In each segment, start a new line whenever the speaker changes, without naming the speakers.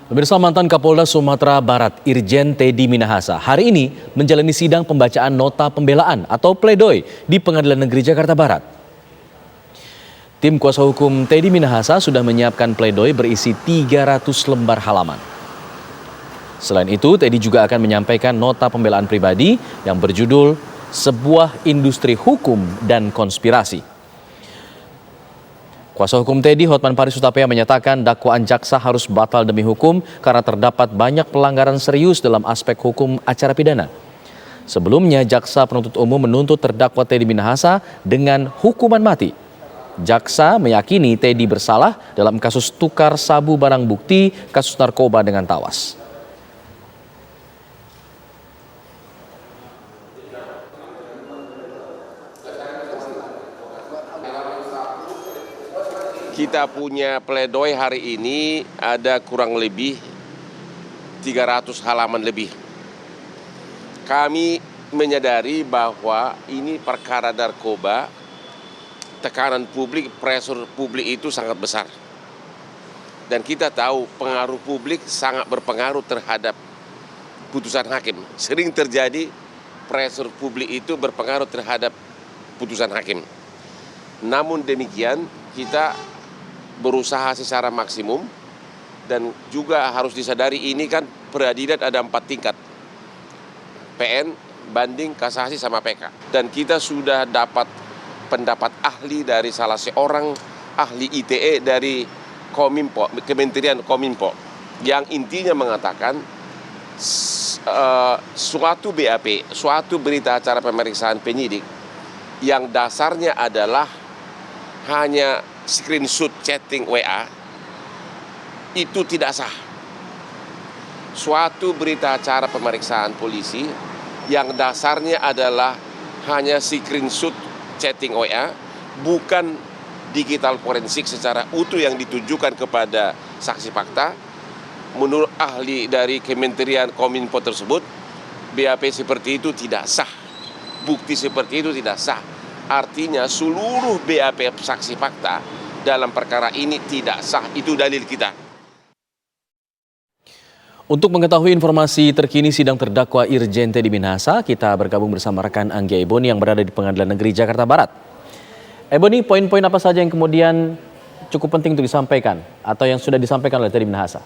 Pemirsa, mantan Kapolda Sumatera Barat Irjen Teddy Minahasa hari ini menjalani sidang pembacaan nota pembelaan atau pledoi di Pengadilan Negeri Jakarta Barat. Tim kuasa hukum Teddy Minahasa sudah menyiapkan pledoi berisi 300 lembar halaman. Selain itu, Teddy juga akan menyampaikan nota pembelaan pribadi yang berjudul Sebuah Industri Hukum dan Konspirasi. Kuasa hukum Teddy, Hotman Paris Hutapea, menyatakan dakwaan jaksa harus batal demi hukum karena terdapat banyak pelanggaran serius dalam aspek hukum acara pidana. Sebelumnya, jaksa penuntut umum menuntut terdakwa Teddy Minahasa dengan hukuman mati. Jaksa meyakini Teddy bersalah dalam kasus tukar sabu barang bukti kasus narkoba dengan tawas.
Kita punya pledoi hari ini ada kurang lebih 300 halaman lebih. Kami menyadari bahwa ini perkara narkoba, tekanan publik, pressure publik itu sangat besar. Dan kita tahu pengaruh publik sangat berpengaruh terhadap putusan hakim. Sering terjadi pressure publik itu berpengaruh terhadap putusan hakim. Namun demikian, kita berusaha secara maksimum dan juga harus disadari ini kan peradilan ada 4 tingkat, PN, banding, kasasi, sama PK. Dan kita sudah dapat pendapat ahli dari salah seorang ahli ITE dari Kominfo, Kementerian Kominfo, yang intinya mengatakan suatu BAP, suatu berita acara pemeriksaan penyidik yang dasarnya adalah hanya screenshot chatting WA itu tidak sah. Suatu berita acara pemeriksaan polisi yang dasarnya adalah hanya screenshot chatting WA, bukan digital forensik secara utuh yang ditujukan kepada saksi fakta. Menurut ahli dari Kementerian Kominfo tersebut, BAP seperti itu tidak sah. Bukti seperti itu tidak sah. Artinya seluruh BAP saksi fakta dalam perkara ini tidak sah. Itu dalil kita.
Untuk mengetahui informasi terkini sidang terdakwa Irjen Teddy Minahasa, kita bergabung bersama rekan Anggia Eboni yang berada di Pengadilan Negeri Jakarta Barat. Eboni, poin-poin apa saja yang kemudian cukup penting untuk disampaikan atau yang sudah disampaikan oleh Teddy Minahasa?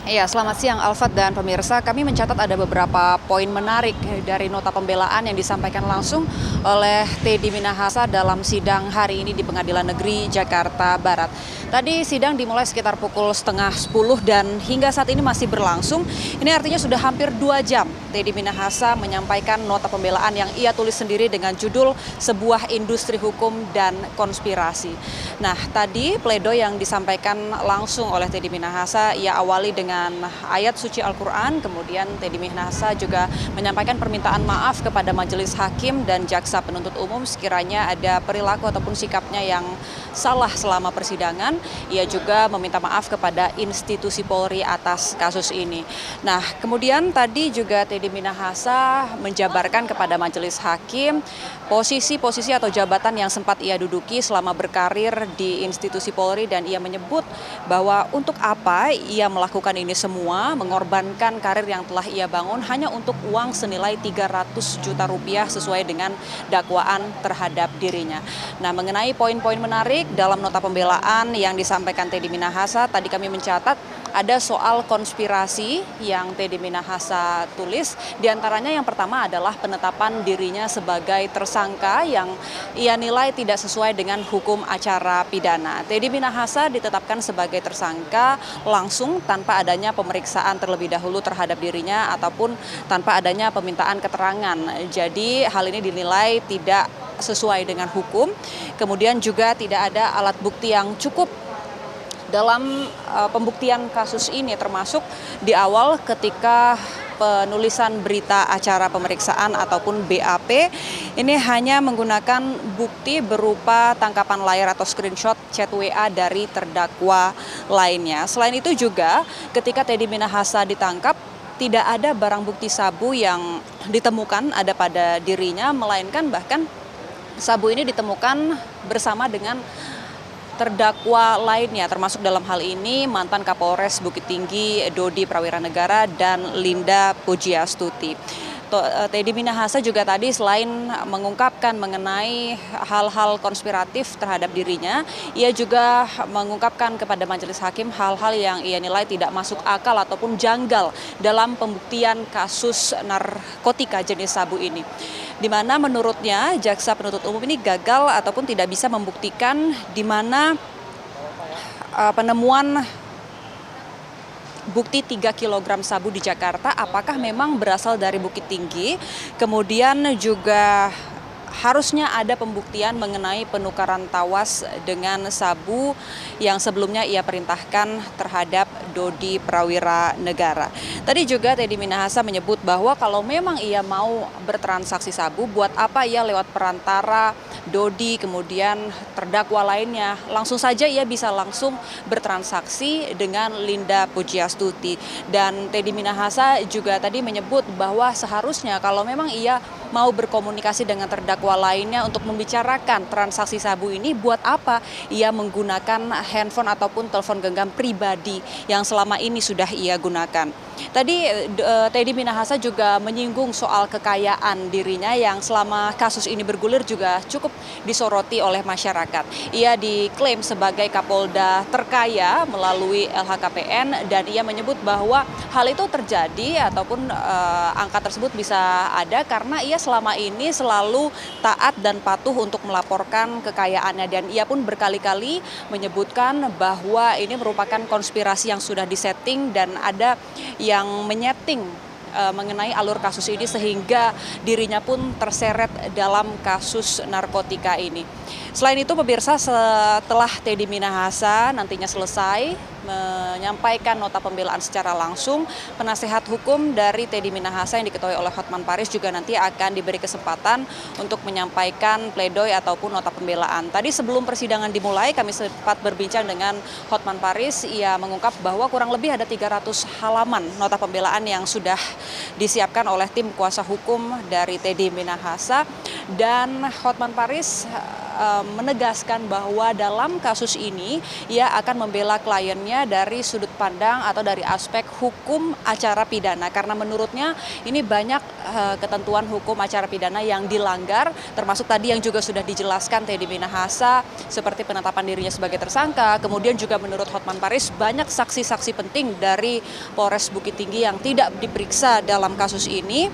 Iya, selamat siang Alfat dan pemirsa. Kami mencatat ada beberapa poin menarik dari nota pembelaan yang disampaikan langsung oleh Teddy Minahasa dalam sidang hari ini di Pengadilan Negeri Jakarta Barat. Tadi sidang dimulai sekitar pukul 9:30 dan hingga saat ini masih berlangsung. Ini artinya sudah hampir 2 jam Teddy Minahasa menyampaikan nota pembelaan yang ia tulis sendiri dengan judul Sebuah Industri Hukum dan Konspirasi. Nah, tadi pledoi yang disampaikan langsung oleh Teddy Minahasa ia awali dengan ayat suci Al-Quran, kemudian Teddy Minahasa juga menyampaikan permintaan maaf kepada majelis hakim dan jaksa penuntut umum sekiranya ada perilaku ataupun sikapnya yang salah selama persidangan. Ia juga meminta maaf kepada institusi Polri atas kasus ini. Nah, kemudian tadi juga Teddy Minahasa menjabarkan kepada majelis hakim posisi-posisi atau jabatan yang sempat ia duduki selama berkarir di institusi Polri, dan ia menyebut bahwa untuk apa ia melakukan ini semua, mengorbankan karir yang telah ia bangun hanya untuk uang senilai 300 juta rupiah sesuai dengan dakwaan terhadap dirinya. Nah, mengenai poin-poin menarik dalam nota pembelaan yang disampaikan Teddy Minahasa, tadi kami mencatat ada soal konspirasi yang Teddy Minahasa tulis. Di antaranya yang pertama adalah penetapan dirinya sebagai tersangka yang ia nilai tidak sesuai dengan hukum acara pidana. Teddy Minahasa ditetapkan sebagai tersangka langsung tanpa adanya pemeriksaan terlebih dahulu terhadap dirinya ataupun tanpa adanya pemintaan keterangan. Jadi hal ini dinilai tidak sesuai dengan hukum. Kemudian juga tidak ada alat bukti yang cukup dalam pembuktian kasus ini, termasuk di awal ketika penulisan berita acara pemeriksaan ataupun BAP ini hanya menggunakan bukti berupa tangkapan layar atau screenshot chat WA dari terdakwa lainnya. Selain itu juga ketika Teddy Minahasa ditangkap, tidak ada barang bukti sabu yang ditemukan ada pada dirinya, melainkan bahkan sabu ini ditemukan bersama dengan terdakwa lainnya, termasuk dalam hal ini mantan Kapolres Bukit Tinggi Dodi Prawiranegara dan Linda Pujiastuti. Teddy Minahasa juga tadi selain mengungkapkan mengenai hal-hal konspiratif terhadap dirinya, ia juga mengungkapkan kepada majelis hakim hal-hal yang ia nilai tidak masuk akal ataupun janggal dalam pembuktian kasus narkotika jenis sabu ini. Di mana menurutnya jaksa penuntut umum ini gagal ataupun tidak bisa membuktikan di mana penemuan bukti 3 kg sabu di Jakarta apakah memang berasal dari Bukit Tinggi, kemudian juga harusnya ada pembuktian mengenai penukaran tawas dengan sabu yang sebelumnya ia perintahkan terhadap Dodi Prawiranegara. Tadi juga Teddy Minahasa menyebut bahwa kalau memang ia mau bertransaksi sabu, buat apa ia lewat perantara Dodi kemudian terdakwa lainnya, langsung saja ia bisa langsung bertransaksi dengan Linda Pujiastuti. Dan Teddy Minahasa juga tadi menyebut bahwa seharusnya kalau memang ia mau berkomunikasi dengan terdakwa lainnya untuk membicarakan transaksi sabu ini, buat apa ia menggunakan handphone ataupun telepon genggam pribadi yang selama ini sudah ia gunakan. Tadi Teddy Minahasa juga menyinggung soal kekayaan dirinya yang selama kasus ini bergulir juga cukup disoroti oleh masyarakat. Ia diklaim sebagai Kapolda terkaya melalui LHKPN dan ia menyebut bahwa hal itu terjadi ataupun angka tersebut bisa ada karena ia selama ini selalu taat dan patuh untuk melaporkan kekayaannya, dan ia pun berkali-kali menyebutkan bahwa ini merupakan konspirasi yang sudah disetting dan ada yang menyeting mengenai alur kasus ini sehingga dirinya pun terseret dalam kasus narkotika ini. Selain itu pemirsa, setelah Teddy Minahasa nantinya selesai menyampaikan nota pembelaan secara langsung, penasehat hukum dari Teddy Minahasa yang diketuai oleh Hotman Paris juga nanti akan diberi kesempatan untuk menyampaikan pledoi ataupun nota pembelaan. Tadi sebelum persidangan dimulai kami sempat berbincang dengan Hotman Paris, ia mengungkap bahwa kurang lebih ada 300 halaman nota pembelaan yang sudah disiapkan oleh tim kuasa hukum dari Teddy Minahasa, dan Hotman Paris menegaskan bahwa dalam kasus ini ia akan membela kliennya dari sudut pandang atau dari aspek hukum acara pidana, karena menurutnya ini banyak ketentuan hukum acara pidana yang dilanggar, termasuk tadi yang juga sudah dijelaskan Teddy Minahasa seperti penetapan dirinya sebagai tersangka. Kemudian juga menurut Hotman Paris banyak saksi-saksi penting dari Polres Bukit Tinggi yang tidak diperiksa dalam kasus ini,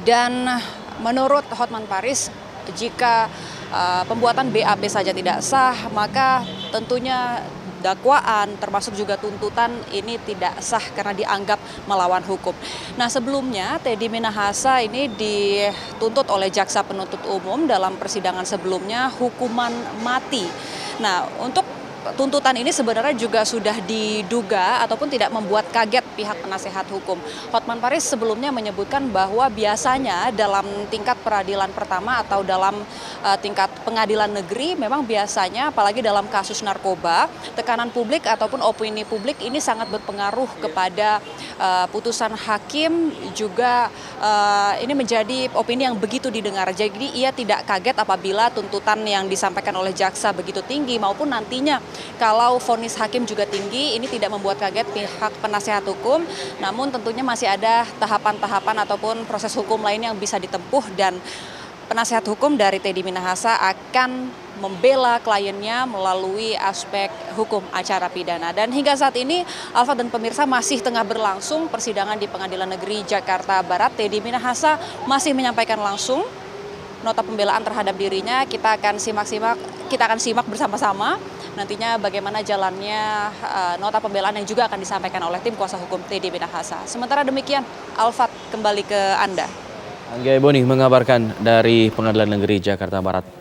dan menurut Hotman Paris jika pembuatan BAP saja tidak sah, maka tentunya dakwaan termasuk juga tuntutan ini tidak sah karena dianggap melawan hukum. Nah, sebelumnya Teddy Minahasa ini dituntut oleh jaksa penuntut umum dalam persidangan sebelumnya hukuman mati. Nah, untuk tuntutan ini sebenarnya juga sudah diduga ataupun tidak membuat kaget pihak penasehat hukum. Hotman Paris sebelumnya menyebutkan bahwa biasanya dalam tingkat peradilan pertama atau dalam tingkat pengadilan negeri memang biasanya apalagi dalam kasus narkoba, tekanan publik ataupun opini publik ini sangat berpengaruh kepada putusan hakim, juga ini menjadi opini yang begitu didengar. Jadi ia tidak kaget apabila tuntutan yang disampaikan oleh jaksa begitu tinggi maupun nantinya kalau vonis hakim juga tinggi, ini tidak membuat kaget pihak penasehat hukum. Namun tentunya masih ada tahapan-tahapan ataupun proses hukum lain yang bisa ditempuh, dan penasehat hukum dari Teddy Minahasa akan membela kliennya melalui aspek hukum acara pidana. Dan hingga saat ini, Alfa dan pemirsa, masih tengah berlangsung persidangan di Pengadilan Negeri Jakarta Barat. Teddy Minahasa masih menyampaikan langsung nota pembelaan terhadap dirinya. Kita akan simak bersama-sama nantinya bagaimana jalannya nota pembelaan yang juga akan disampaikan oleh tim kuasa hukum Teddy Minahasa. Sementara demikian, Alfat kembali ke Anda.
Angga Boni mengabarkan dari Pengadilan Negeri Jakarta Barat.